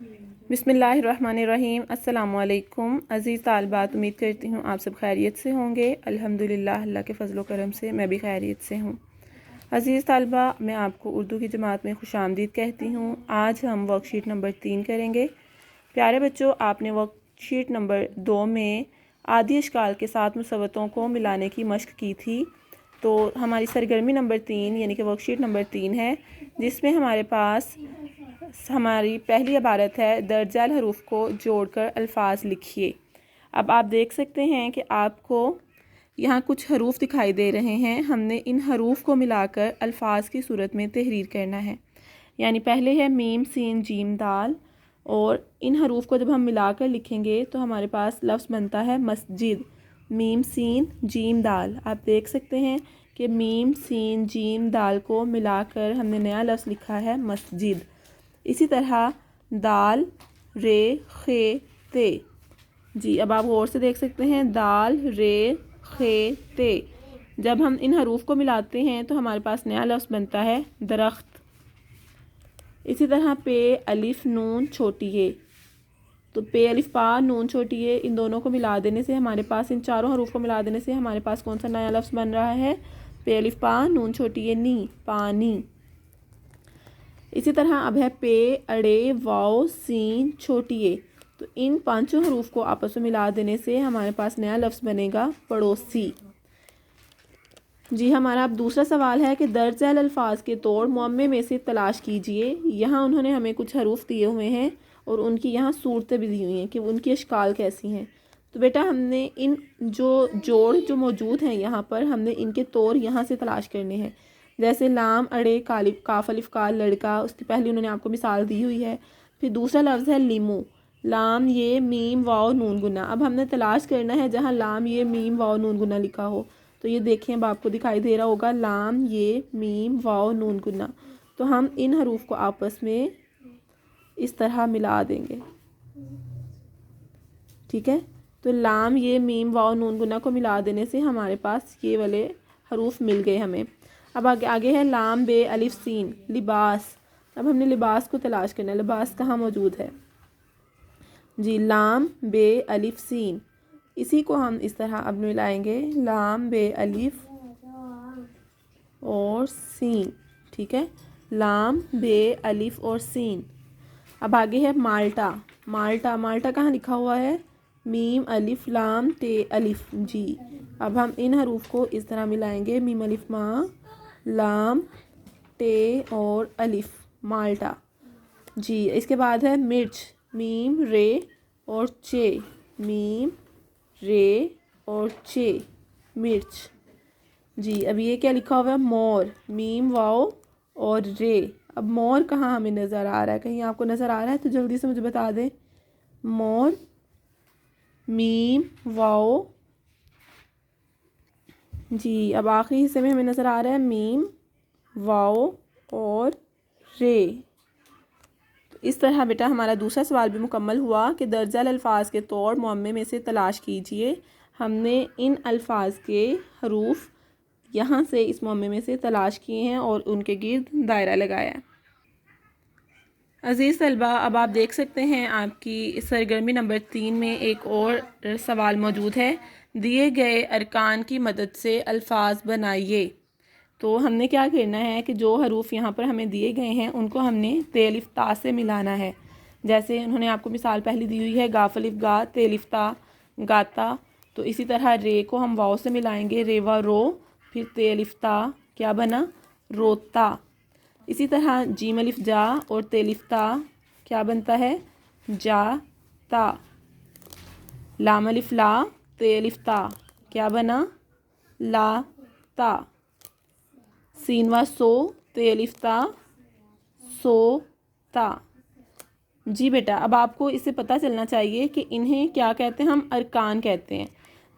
बिस्मिल्लाहिर्रहमानिर्रहीम। अस्सलाम वालेकुम अज़ीज़ तालिबात, उम्मीद करती हूँ आप सब खैरियत से होंगे। अल्हम्दुलिल्लाह, अल्लाह के फ़ज़ल व करम से मैं भी खैरियत से हूँ। अज़ीज़ तालिबा, मैं आपको उर्दू की जमात में खुशामदीद कहती हूँ। आज हम वर्कशीट नंबर 3 करेंगे। प्यारे बच्चों, आपने वर्कशीट नंबर 2 में आदि अशकाल के साथ मुसव्वतों को मिलाने की मश्क की थी। तो हमारी सरगर्मी नंबर 3 यानी कि वर्कशीट नंबर 3 है, जिसमें हमारे पास हमारी पहली इबारत है, दर्जाल हरूफ को जोड़कर अल्फाज लिखिए। अब आप देख सकते हैं कि आपको यहाँ कुछ हरूफ दिखाई दे रहे हैं। हमने इन हरूफ को मिलाकर अल्फाज की सूरत में तहरीर करना है। यानी पहले है मीम सीन जीम दाल, और इन हरूफ को जब हम मिलाकर लिखेंगे तो हमारे पास लफ्ज़ बनता है मस्जिद। मीम सीन जीम दाल, आप देख सकते हैं कि मीम सीन जीम दाल को मिलाकर हमने नया लफ्ज़ लिखा है मस्जिद। इसी तरह दाल रे खे ते। जी, अब आप गौर से देख सकते हैं, दाल रे खे ते। जब हम इन हरूफ को मिलाते हैं तो हमारे पास नया लफ्ज़ बनता है दरख्त। इसी तरह पे अलिफ नून छोटी ए, तो पे अलिफ पा नून छोटी ए, इन दोनों को मिला देने से हमारे पास, इन चारों हरूफ को मिला देने से हमारे पास कौन सा नया लफ्ज़ बन रहा है? पे अलिफ पा नून छोटी ए नी, पानी। इसी तरह अब है पे अड़े वाओ सीन छोटी ए, तो इन पांचों हरूफ को आपस में मिला देने से हमारे पास नया लफ्ज़ बनेगा पड़ोसी। जी, हमारा अब दूसरा सवाल है कि दर्ज झैल अल्फाज के तोड़ मुअम्मे में से तलाश कीजिए। यहाँ उन्होंने हमें कुछ हरूफ दिए हुए हैं और उनकी यहाँ सूरतें भी दी हुई हैं कि उनकी अशकाल कैसी हैं। तो बेटा, हमने इन जो जोड़ जो मौजूद हैं यहाँ पर, हमने इनके तोड़ यहाँ से तलाश करने हैं। जैसे लाम अड़े कालिफ काफ अलिफ का लड़का, उसकी पहली उन्होंने आपको मिसाल दी हुई है। फिर दूसरा लफ्ज़ है लीमू, लाम ये मीम वाओ नून गुना। अब हमने तलाश करना है जहाँ लाम ये मीम वाओ नून गुना लिखा हो। तो ये देखें, अब आपको दिखाई दे रहा होगा लाम ये मीम वाओ नून गुना। तो हम इन हरूफ को आपस में इस तरह मिला देंगे, ठीक है। तो लाम ये मीम वाओ नून गुना को मिला देने से हमारे पास ये वाले हरूफ मिल गए हमें। अब आगे है लाम बे अलिफ सीन लिबास। अब हमने लिबास को तलाश करना है। लिबास कहाँ मौजूद है? जी, लाम बे अलिफ सीन, इसी को हम इस तरह अब मिलाएंगे, लाम बे अलिफ और सीन, ठीक है। लाम बे अलिफ और सीन। अब आगे है माल्टा। माल्टा, माल्टा कहाँ लिखा हुआ है? मीम अलिफ लाम टे अलिफ। जी, अब हम इन हरूफ को इस तरह मिलाएंगे, मीम अलिफ माँ लाम टे और अलिफ, माल्टा। जी, इसके बाद है मिर्च, मीम रे और चे, मीम रे और चे, मिर्च। जी, अब ये क्या लिखा हुआ है? मोर, मीम वाओ और रे। अब मोर कहाँ हमें नज़र आ रहा है? कहीं आपको नज़र आ रहा है तो जल्दी से मुझे बता दें। मोर, मीम वाओ। जी, अब आखिरी हिस्से में हमें नज़र आ रहा है मीम वाओ और रे। तो इस तरह बेटा हमारा दूसरा सवाल भी मुकम्मल हुआ कि दर्जल अल्फाज के तोड़ मुअम्मे में से तलाश कीजिए। हमने इन अल्फाज के हरूफ यहाँ से इस मुअम्मे में से तलाश किए हैं और उनके गिर्द दायरा लगाया। अज़ीज़ तलबा, अब आप देख सकते हैं आपकी सरगर्मी नंबर 3 में एक और सवाल मौजूद है। दिए गए अरकान की मदद से अल्फाज बनाइए। तो हमने क्या करना है कि जो हरूफ यहाँ पर हमें दिए गए हैं उनको हमने तेलिफ ता से मिलाना है। जैसे उन्होंने आपको मिसाल पहली दी हुई है, गाफलिफ गा तेलिफ ता गाता। तो इसी तरह रे को हम वाओ से मिलाएंगे, रेवा रो, फिर तेलिफ ता क्या बना? रोता। इसी तरह जीम अलिफ जा और तेलिफ ता क्या बनता है? जा ता। लाम अलिफ ला तेलिफ ता क्या बना? ला ता। सीन व सो तेलिफ ता सो ता। जी बेटा, अब आपको इससे पता चलना चाहिए कि इन्हें क्या कहते हैं? हम अरकान कहते हैं।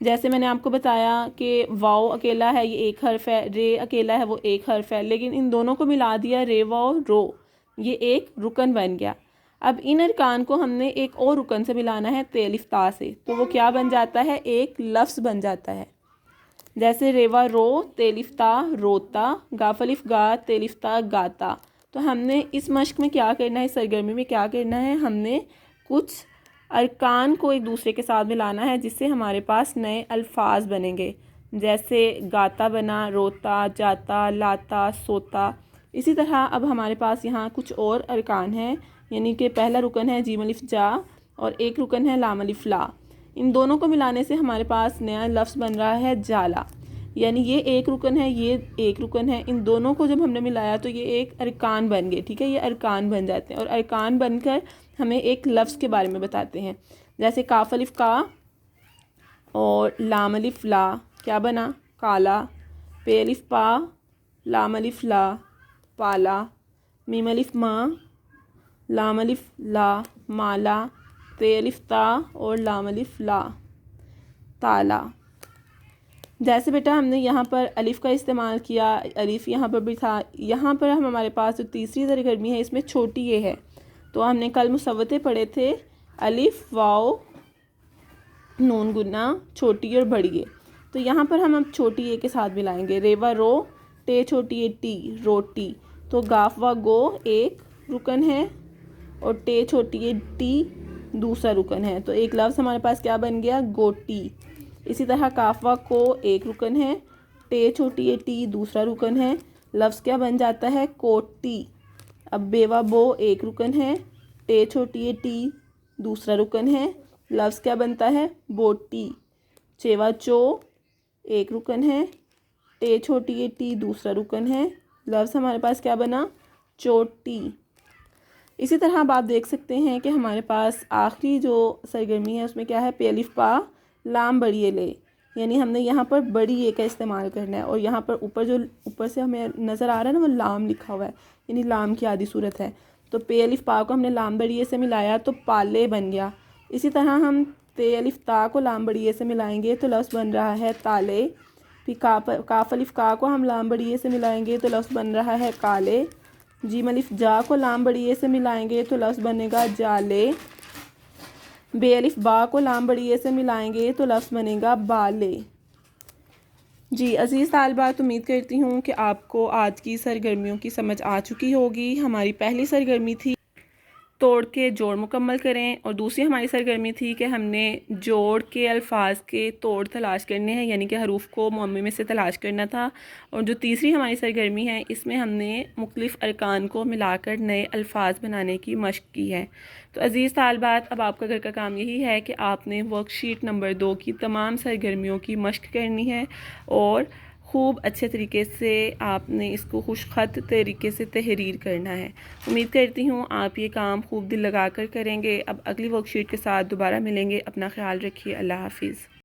जैसे मैंने आपको बताया कि वाओ अकेला है, ये एक हर्फ है, रे अकेला है, वो एक हर्फ है, लेकिन इन दोनों को मिला दिया, रे वाओ रो, ये एक रुकन बन गया। अब इन अरकान को हमने एक और रुकन से मिलाना है, तेलिफ ता से, तो वो क्या बन जाता है? एक लफ्ज़ बन जाता है। जैसे रेवा रो तेलिफ ता रोता, गाफलिफ गा तेलिफ ता गाता, تو ہم نے اس مشق میں کیا کرنا ہے، اس سرگرمی میں کیا کرنا ہے، ہم نے کچھ ارکان کو ایک دوسرے کے ساتھ ملانا ہے جس سے ہمارے پاس نئے الفاظ بنیں گے، جیسے گاتا بنا، روتا، جاتا، لاتا، سوتا۔ اسی طرح اب ہمارے پاس یہاں کچھ اور ارکان ہیں، یعنی کہ پہلا رکن ہے جیم الف جا اور ایک رکن ہے لام الف لا۔ ان دونوں کو ملانے سے ہمارے پاس نیا لفظ بن رہا ہے جالا، یعنی یہ ایک رکن ہے، یہ ایک رکن ہے، ان دونوں کو جب ہم نے ملایا تو یہ ایک ارکان بن گئے، ٹھیک ہے، یہ ارکان بن جاتے ہیں اور ارکان بن کر ہمیں ایک لفظ کے بارے میں بتاتے ہیں، جیسے کاف الف کا اور لام الف لا کیا بنا، کالا، پے الف پا، لام الف لا، پالا، میم الف ما، لام الف لا، مالا، تے الف تا اور لام الف لا، تالا۔ جیسے بیٹا ہم نے یہاں پر الف کا استعمال کیا، الف یہاں پر بھی تھا، یہاں پر ہمارے پاس جو تیسری سرگرمی ہے اس میں چھوٹی یہ ہے، تو ہم نے کل مصوتے پڑھے تھے، الف واو نون گنا چھوٹی اور بڑی ہے، تو یہاں پر ہم اب چھوٹی اے کے ساتھ ملائیں گے، ریوا رو، ٹے چھوٹی اے ٹی، روٹی، تو گاف وا گو ایک رکن ہے اور ٹے چھوٹی اے ٹی دوسرا رکن ہے، تو ایک لفظ ہمارے پاس کیا بن گیا، گوٹی۔ اسی طرح کافوا کو ایک رکن ہے، ٹے چھوٹی اے ٹی دوسرا رکن ہے، لفظ کیا بن جاتا ہے، کوٹی۔ اب بیوا بو ایک رکن ہے، ٹے چھوٹی اے ٹی دوسرا رکن ہے، لفظ کیا بنتا ہے، بوٹی۔ چیوا چو ایک رکن ہے، ٹے چھوٹی اے ٹی دوسرا رکن ہے، لفظ ہمارے پاس کیا بنا، چوٹی۔ اسی طرح اب آپ دیکھ سکتے ہیں کہ ہمارے پاس آخری جو سرگرمی ہے اس میں کیا ہے، پے الف پا لام بڑی اے لے، یعنی ہم نے یہاں پر بڑی اے کا استعمال کرنا ہے، اور یہاں پر اوپر سے ہمیں نظر آ رہا ہے نا وہ لام لکھا ہوا ہے، یعنی لام کی آدھی صورت ہے، تو پے الف پا کو ہم نے لام بڑی اے سے ملایا تو پالے بن گیا۔ اسی طرح ہم تے الف تا کو لام بڑی اے سے ملائیں گے تو لفظ بن رہا ہے تالے، پھر کاف الف کا کو ہم لام بڑی اے سے ملائیں گے تو لفظ بن رہا ہے کالے، جیم الف جا کو لام بڑی اے سے ملائیں گے تو لفظ بنے گا جالے، بے الف با کو لام بڑی اے سے ملائیں گے تو لفظ بنے گا بالے۔ جی عزیز طالبات، امید کرتی ہوں کہ آپ کو آج کی سرگرمیوں کی سمجھ آ چکی ہوگی۔ ہماری پہلی سرگرمی تھی توڑ کے جوڑ مکمل کریں، اور دوسری ہماری سرگرمی تھی کہ ہم نے جوڑ کے الفاظ کے توڑ تلاش کرنے ہیں، یعنی کہ حروف کو معمے میں سے تلاش کرنا تھا، اور جو تیسری ہماری سرگرمی ہے اس میں ہم نے مختلف ارکان کو ملا کر نئے الفاظ بنانے کی مشق کی ہے۔ تو عزیز طالبات، اب آپ کا گھر کا کام یہی ہے کہ آپ نے ورک شیٹ نمبر 2 کی تمام سرگرمیوں کی مشق کرنی ہے، اور خوب اچھے طریقے سے آپ نے اس کو خوش خط طریقے سے تحریر کرنا ہے۔ امید کرتی ہوں آپ یہ کام خوب دل لگا کر کریں گے۔ اب اگلی ورک شیٹ کے ساتھ دوبارہ ملیں گے، اپنا خیال رکھیے، اللہ حافظ۔